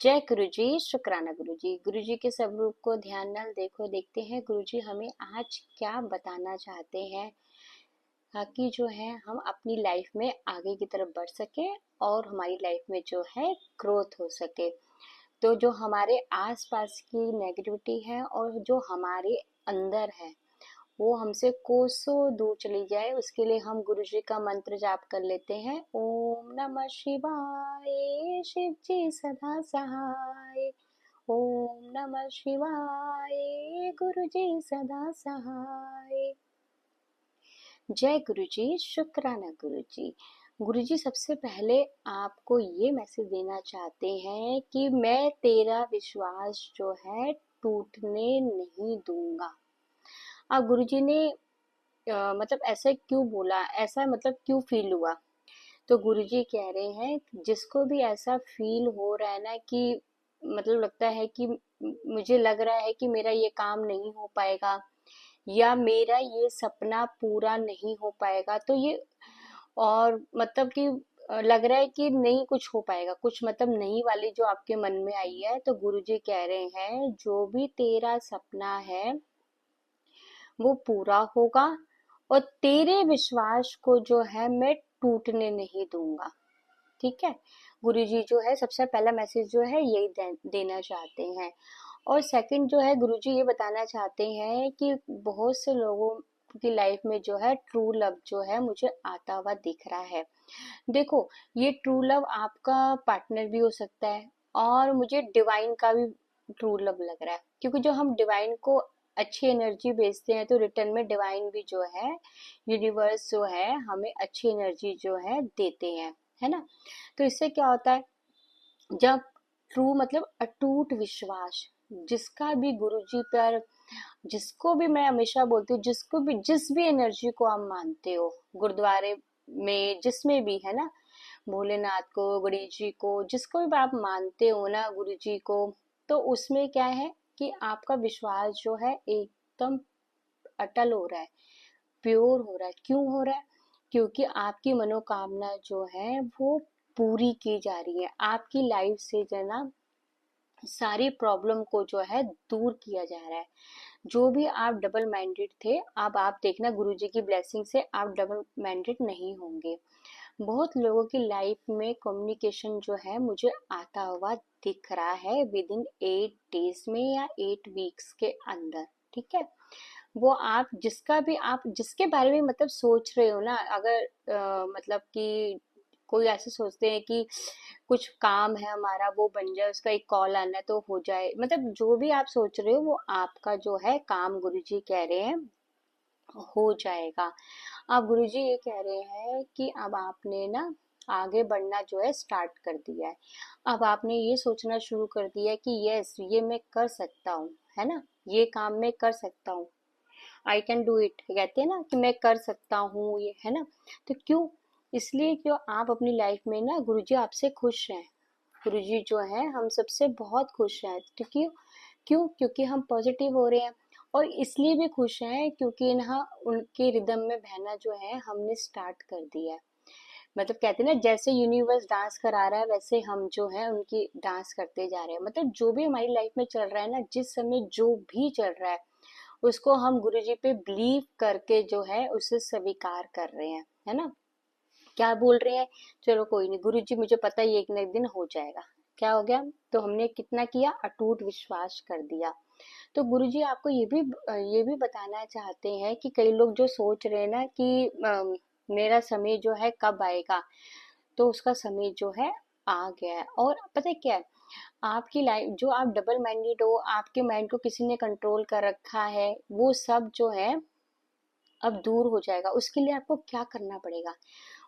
जय गुरु जी, शुक्राना गुरु जी। गुरु जी के स्वरूप को ध्यान नाल देखो, देखते हैं गुरु जी हमें आज क्या बताना चाहते हैं, ताकि जो है हम अपनी लाइफ में आगे की तरफ बढ़ सके और हमारी लाइफ में जो है ग्रोथ हो सके। तो जो हमारे आसपास की नेगेटिविटी है और जो हमारे अंदर है वो हमसे कोसों दूर चली जाए, उसके लिए हम गुरु जी का मंत्र जाप कर लेते हैं। ओम नमः शिवाय, शिव जी सदा सहाय। ओम नमः शिवाय, गुरु जी सदा सहाय। जय गुरु जी, शुक्राना गुरु जी। गुरु जी सबसे पहले आपको ये मैसेज देना चाहते हैं कि मैं तेरा विश्वास जो है टूटने नहीं दूंगा। अब गुरु जी ने मतलब ऐसे क्यों बोला, ऐसा मतलब क्यों फील हुआ? तो गुरुजी कह रहे हैं जिसको भी ऐसा फील हो रहा है ना कि मतलब लगता है कि मुझे लग रहा है कि मेरा ये काम नहीं हो पाएगा या मेरा ये सपना पूरा नहीं हो पाएगा, तो ये और मतलब कि लग रहा है कि नहीं कुछ हो पाएगा, कुछ मतलब नहीं वाली जो आपके मन में आई है, तो गुरुजी कह रहे हैं जो भी तेरा सपना है वो पूरा होगा और तेरे विश्वास को जो है मैं टूटने नहीं दूंगा। ठीक है। गुरुजी जो है सबसे पहला मैसेज जो है यही देना चाहते हैं। और सेकंड जो है गुरुजी ये बताना चाहते हैं कि बहुत से लोगों की लाइफ में जो है ट्रू लव जो है मुझे आता हुआ दिख रहा है। देखो, ये ट्रू लव आपका पार्टनर भी हो सकता है और मुझे डिवाइन का भी ट्रू लव लग रहा है, क्योंकि जो हम डिवाइन को अच्छी एनर्जी भेजते हैं तो रिटर्न में डिवाइन भी जो है, यूनिवर्स जो है हमें अच्छी एनर्जी जो है देते हैं, है ना। तो इससे क्या होता है, जब ट्रू मतलब अटूट विश्वास, जिसका भी गुरुजी पर, जिसको भी मैं हमेशा बोलती हूँ, जिसको भी जिस भी एनर्जी को आप मानते हो, गुरुद्वारे में जिसमें भी है ना, भोलेनाथ को, गणेश जी को, जिसको भी आप मानते हो ना गुरु जी को, तो उसमें क्या है कि आपका विश्वास जो है एकदम अटल हो रहा है, प्योर हो रहा है। क्यों हो रहा है? क्योंकि आपकी मनोकामना जो है वो पूरी की जा रही है, आपकी लाइफ से जो है ना सारी प्रॉब्लम को जो है दूर किया जा रहा है। जो भी आप डबल माइंडेड थे, अब आप देखना गुरुजी की ब्लेसिंग से आप डबल माइंडेड नहीं होंगे। बहुत लोगों की लाइफ में कम्युनिकेशन जो है मुझे आता हुआ दिख रहा है विद इन 8 डेज में या 8 वीक्स के अंदर। ठीक है। वो आप जिसका भी आप जिसके बारे में मतलब सोच रहे हो ना, अगर मतलब कि कोई ऐसे सोचते हैं कि कुछ काम है हमारा वो बन जाए, उसका एक कॉल आना है तो हो जाए, मतलब जो भी आप सोच रहे हो वो आपका जो है काम गुरुजी कह रहे हैं हो जाएगा। अब गुरुजी ये कह रहे हैं कि अब आपने ना आगे बढ़ना जो है स्टार्ट कर दिया है। अब आपने ये सोचना शुरू कर दिया है कि यस ये मैं कर सकता हूँ, है ना, ये काम मैं कर सकता हूँ। आई कैन डू इट कहते हैं ना कि मैं कर सकता हूँ, ये है ना। तो क्यों? इसलिए क्यों आप अपनी लाइफ में ना गुरुजी आपसे खुश हैं। गुरुजी जो है हम सबसे बहुत खुश हैं, क्योंकि क्यों क्योंकि हम पॉजिटिव हो रहे हैं। और इसलिए भी खुश हैं क्योंकि ना उनके रिदम में बहना जो है हमने स्टार्ट कर दिया है। मतलब कहते हैं ना जैसे यूनिवर्स डांस करा रहा है वैसे हम जो है उनकी डांस करते जा रहे हैं। मतलब जो भी हमारी लाइफ में चल रहा है ना, जिस समय जो भी चल रहा है उसको हम गुरुजी पे बिलीव करके जो है उसे स्वीकार कर रहे हैं, है ना। क्या बोल रहे हैं, चलो कोई नहीं गुरुजी मुझे पता है ये एक न एक दिन हो जाएगा। क्या हो गया? तो हमने कितना किया, अटूट विश्वास कर दिया। तो गुरुजी आपको ये भी बताना चाहते हैं कि कई लोग जो सोच रहे हैं ना कि मेरा समय जो है कब आएगा, तो उसका समय जो है आ गया है। और पता है क्या है, आपकी लाइफ जो आप डबल माइंडेड हो, आपके माइंड को किसी ने कंट्रोल कर रखा है, वो सब जो है अब दूर हो जाएगा। उसके लिए आपको क्या करना पड़ेगा,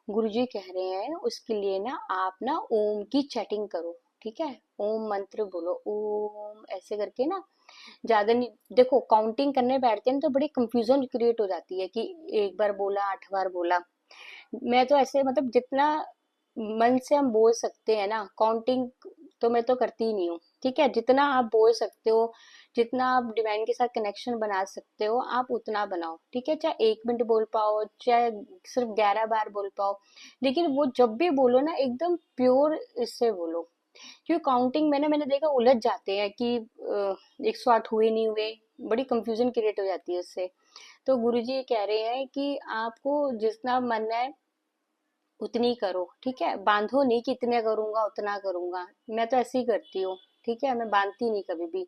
गुरुजी कह रहे हैं उसके लिए ना आप ना ओम की चैटिंग करो। ठीक है। ओम मंत्र बोलो, ओम ऐसे करके ना, ज्यादा नहीं। देखो काउंटिंग करने बैठते हैं ना तो बड़ी कंफ्यूजन क्रिएट हो जाती है कि एक बार बोला 8 बार बोला। मैं तो ऐसे मतलब जितना मन से हम बोल सकते हैं ना, काउंटिंग तो मैं तो करती ही नहीं हूँ। ठीक है। जितना आप बोल सकते हो, जितना आप डिवाइन के साथ कनेक्शन बना सकते हो आप उतना बनाओ। ठीक है। चाहे 1 मिनट बोल पाओ, चाहे सिर्फ 11 बार बोल पाओ, लेकिन वो जब भी बोलो ना एकदम प्योर इससे बोलो। क्योंकि काउंटिंग में ना मैंने देखा उलझ जाते हैं कि 108 हुए नहीं हुए, बड़ी कंफ्यूजन क्रिएट हो जाती है उससे। तो गुरुजी ये कह रहे हैं कि आपको जितना मन है उतनी करो, ठीक है, बांधो नहीं कि इतने करूंगा उतना करूंगा। मैं तो ऐसे ही करती हूँ, ठीक है, मैं बांधती नहीं कभी भी,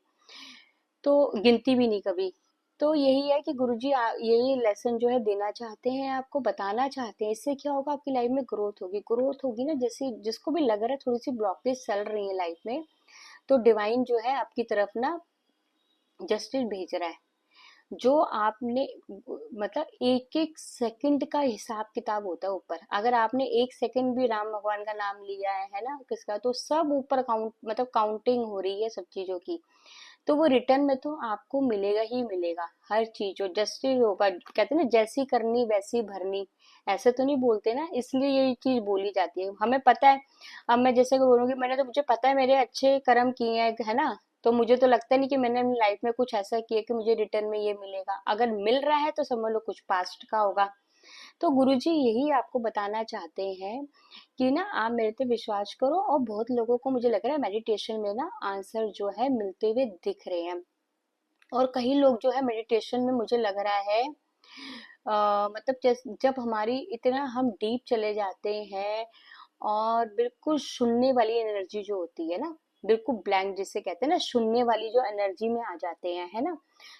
तो गिनती भी नहीं कभी। तो यही है कि गुरुजी यही लेसन जो है देना चाहते हैं, आपको बताना चाहते हैं। इससे क्या होगा, आपकी लाइफ में ग्रोथ होगी ना। जैसे जिसको भी लग रहा है थोड़ी सी ब्लॉकेज चल रही है लाइफ में, तो डिवाइन जो है आपकी तरफ ना जस्टिस भेज रहा है। जो आपने मतलब एक एक सेकंड का हिसाब किताब होता है ऊपर। अगर आपने एक सेकंड भी राम भगवान का नाम लिया है ना, किसका, तो सब ऊपर काउंट मतलब काउंटिंग हो रही है सब चीजों की। तो वो रिटर्न में तो आपको मिलेगा ही मिलेगा, हर चीज जो जस्टिस होगा। कहते हैं ना, जैसी करनी वैसी भरनी, ऐसे तो नहीं बोलते ना, इसलिए ये चीज बोली जाती है, हमें पता है। अब मैं जैसे कि बोलूंगी, मैंने तो मुझे पता है मेरे अच्छे कर्म किए हैं, है ना, तो मुझे तो लगता नहीं कि मैंने अपनी लाइफ में कुछ ऐसा किया कि मुझे रिटर्न में ये मिलेगा। अगर मिल रहा है तो समझ लो कुछ पास्ट का होगा। तो गुरुजी यही आपको बताना चाहते हैं कि ना आप मेरे पे विश्वास करो। और बहुत लोगों को मुझे लग रहा है मेडिटेशन में ना आंसर जो है मिलते हुए दिख रहे हैं। और कई लोग जो है मेडिटेशन में मुझे लग रहा है मतलब जब हमारी इतना हम डीप चले जाते हैं और बिल्कुल शून्य वाली एनर्जी जो होती है ना, बिल्कुल ब्लैंक जिसे कहते हैं ना, शून्य वाली जो एनर्जी में आ जाते हैं, है ना।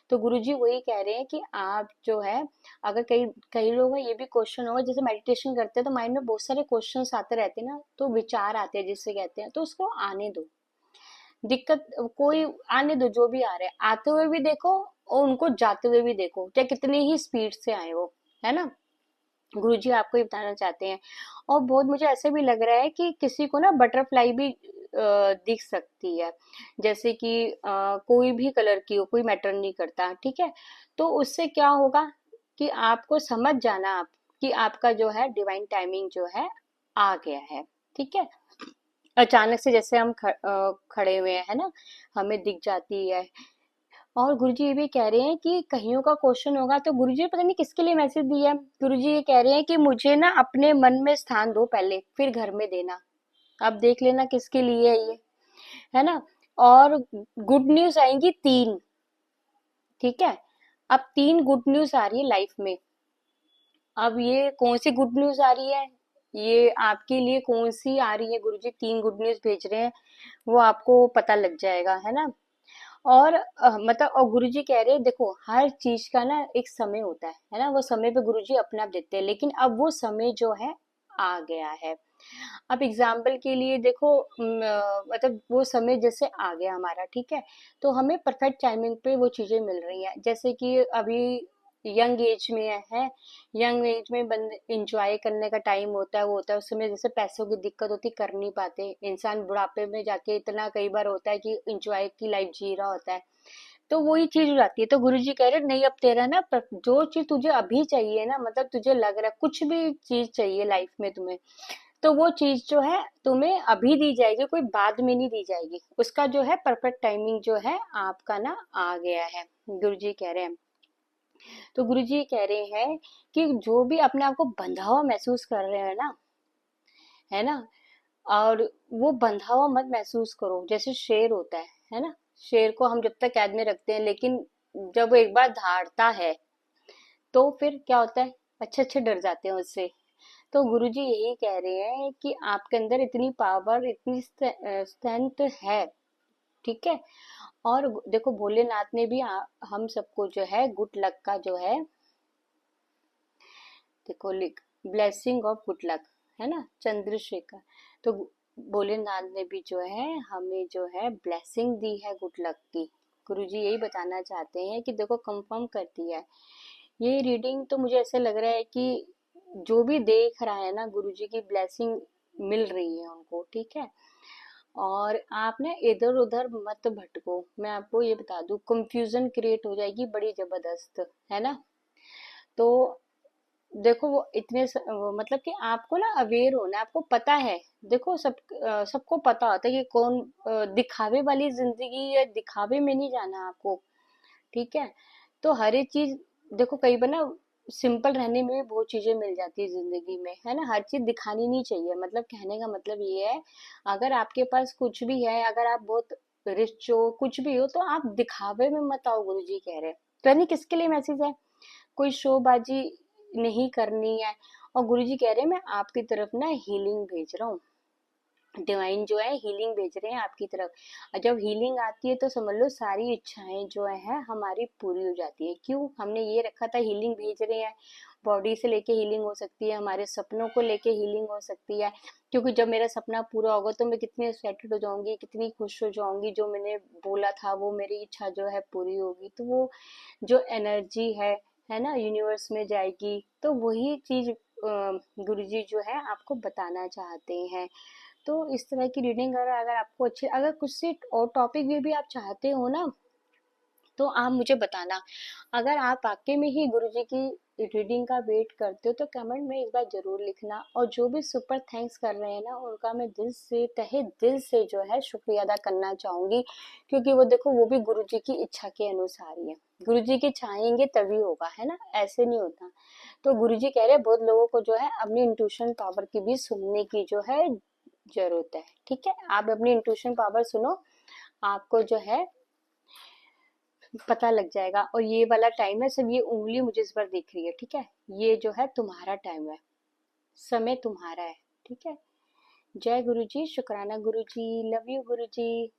तो गुरुजी वही कह रहे हैं कि आप जो है, अगर कई कई लोगों का ये भी क्वेश्चन होगा, जैसे मेडिटेशन करते हैं तो माइंड में बहुत सारे क्वेश्चंस आते रहते हैं ना, तो विचार आते हैं जिसे कहते हैं, तो उसको आने दो। दिक्कत कोई आने दो, जो भी आ रहे हैं आते हुए भी देखो और उनको जाते हुए भी देखो, चाहे कितनी ही स्पीड से आए वो, है ना। गुरुजी आपको ये बताना चाहते हैं। और बहुत मुझे ऐसे भी लग रहा है कि किसी को ना बटरफ्लाई भी दिख सकती है, जैसे कि कोई भी कलर की हो, कोई मैटर नहीं करता, ठीक है। तो उससे क्या होगा कि आपको समझ जाना आप कि आपका जो है डिवाइन टाइमिंग जो है आ गया है, ठीक है। अचानक से जैसे हम खड़े हुए हैं, है ना, हमें दिख जाती है। और गुरुजी ये भी कह रहे हैं कि कईयों का क्वेश्चन होगा, तो गुरुजी पता नहीं किसके लिए मैसेज दिया है। गुरुजी ये कह रहे हैं कि मुझे ना अपने मन में स्थान दो पहले, फिर घर में देना। अब देख लेना किसके लिए है ये, है ना। और गुड न्यूज आएंगी 3, ठीक है। अब 3 गुड न्यूज आ रही है लाइफ में। अब ये कौन सी गुड न्यूज आ रही है, ये आपके लिए कौन सी आ रही है, गुरुजी 3 गुड न्यूज भेज रहे हैं, वो आपको पता लग जाएगा, है ना। और मतलब और गुरुजी कह रहे हैं, देखो हर चीज का ना एक समय होता है ना, वो समय पे गुरुजी अपने आप देते हैं, लेकिन अब वो समय जो है आ गया है। अब एग्जाम्पल के लिए देखो, मतलब वो समय जैसे आ गया हमारा, ठीक है। तो हमें परफेक्ट टाइमिंग पे वो चीजें मिल रही हैं, जैसे कि अभी यंग एज में है। यंग एज में बंद इंजॉय करने का टाइम होता है, वो होता है उस समय, जैसे पैसों की दिक्कत होती, कर नहीं पाते इंसान, बुढ़ापे में जाके इतना कई बार होता है कि इंजॉय की लाइफ जी रहा होता है, तो वही चीज हो जाती है। तो गुरुजी कह रहे नहीं, अब तेरा ना जो चीज तुझे अभी चाहिए ना, मतलब तुझे लग रहा है कुछ भी चीज चाहिए लाइफ में तुम्हें, तो वो चीज जो है तुम्हें अभी दी जाएगी, कोई बाद में नहीं दी जाएगी। उसका जो है परफेक्ट टाइमिंग जो है आपका ना आ गया है, गुरुजी कह रहे हैं। तो गुरुजी कह रहे हैं कि जो भी अपने आप को बंधा हुआ महसूस कर रहे हैं ना, है ना, और वो बंधा हुआ मत महसूस करो। जैसे शेर होता है ना, शेर को हम जब तक कैद में रखते हैं, लेकिन जब वो एक बार धाड़ता है तो फिर क्या होता है, अच्छे अच्छे डर जाते हैं उससे। तो गुरुजी यही कह रहे हैं कि आपके अंदर इतनी पावर, इतनी स्ट्रेंथ है, ठीक है। और देखो भोलेनाथ ने भी हम सबको जो है गुड लक का जो है, देखो लिख, ब्लेसिंग ऑफ गुड लक, है ना, चंद्रशेखर। तो भोलेनाथ ने भी जो है हमें जो है ब्लेसिंग दी है गुड लक की। गुरुजी यही बताना चाहते हैं कि देखो कंफर्म कर दिया है। ये रीडिंग तो मुझे ऐसे लग रहा है कि जो भी देख रहा है ना, गुरुजी की ब्लेसिंग मिल रही है उनको, ठीक है। और आप ना इधर उधर मत भटको, मैं आपको ये बता दूं, कंफ्यूजन क्रिएट हो जाएगी बड़ी जबरदस्त, है ना। तो देखो वो वो मतलब कि आपको ना अवेयर होना है, आपको पता है। देखो सबको पता होता है कि कौन दिखावे वाली जिंदगी या दिखावे में नहीं जाना आपको, ठीक है। तो हर एक चीज देखो, कई बार ना सिंपल रहने में भी बहुत चीजें मिल जाती है जिंदगी में, है ना। हर चीज दिखानी नहीं चाहिए, मतलब कहने का मतलब ये है, अगर आपके पास कुछ भी है, अगर आप बहुत रिच हो, कुछ भी हो, तो आप दिखावे में मत आओ, गुरुजी कह रहे हैं। तो नहीं, किसके लिए मैसेज है, कोई शोबाजी नहीं करनी है। और गुरुजी कह रहे हैं मैं आपकी तरफ ना हीलिंग भेज रहा हूँ, डिवाइन जो है हीलिंग भेज रहे हैं आपकी तरफ। और जब हीलिंग आती है तो समझ लो सारी इच्छाएं जो है हमारी पूरी हो जाती है। क्यों, हमने ये रखा था हीलिंग भेज रहे हैं, बॉडी से लेके हीलिंग हो सकती है, हमारे सपनों को लेके हीलिंग हो सकती है। क्योंकि जब मेरा सपना पूरा होगा तो मैं कितनी एक्साइटेड हो जाऊंगी, कितनी खुश हो जाऊंगी, जो मैंने बोला था वो मेरी इच्छा जो है पूरी होगी, तो वो जो एनर्जी है ना, यूनिवर्स में जाएगी। तो वही चीज गुरुजी जो है आपको बताना चाहते हैं। तो इस तरह की रीडिंग अगर अगर आपको अच्छी, अगर कुछ से और टॉपिक में भी आप चाहते हो ना, तो आप मुझे बताना। अगर आप वाकई में ही गुरुजी की रीडिंग का वेट करते हो तो कमेंट में एक बार जरूर लिखना। और जो भी सुपर थैंक्स कर रहे हैं ना, उनका मैं दिल से, तहे दिल से जो है शुक्रिया अदा करना चाहूंगी। क्योंकि वो देखो, वो भी गुरुजी की इच्छा के अनुसार ही है। गुरुजी के चाहेंगे तभी होगा, है ना, ऐसे नहीं होता। तो गुरुजी कह रहे हैं बहुत लोगों को जो है अपनी इंट्यूशन पावर की भी सुनने की जो है जरूरत है। ठीक है, आप अपनी इंट्यूशन पावर सुनो, आपको जो है पता लग जाएगा। और ये वाला टाइम है, सिर्फ ये उंगली मुझे इस बार दिख रही है, ठीक है, ये जो है तुम्हारा टाइम है, समय तुम्हारा है। ठीक है, जय गुरु जी, शुक्राना गुरु जी, लव यू गुरु जी।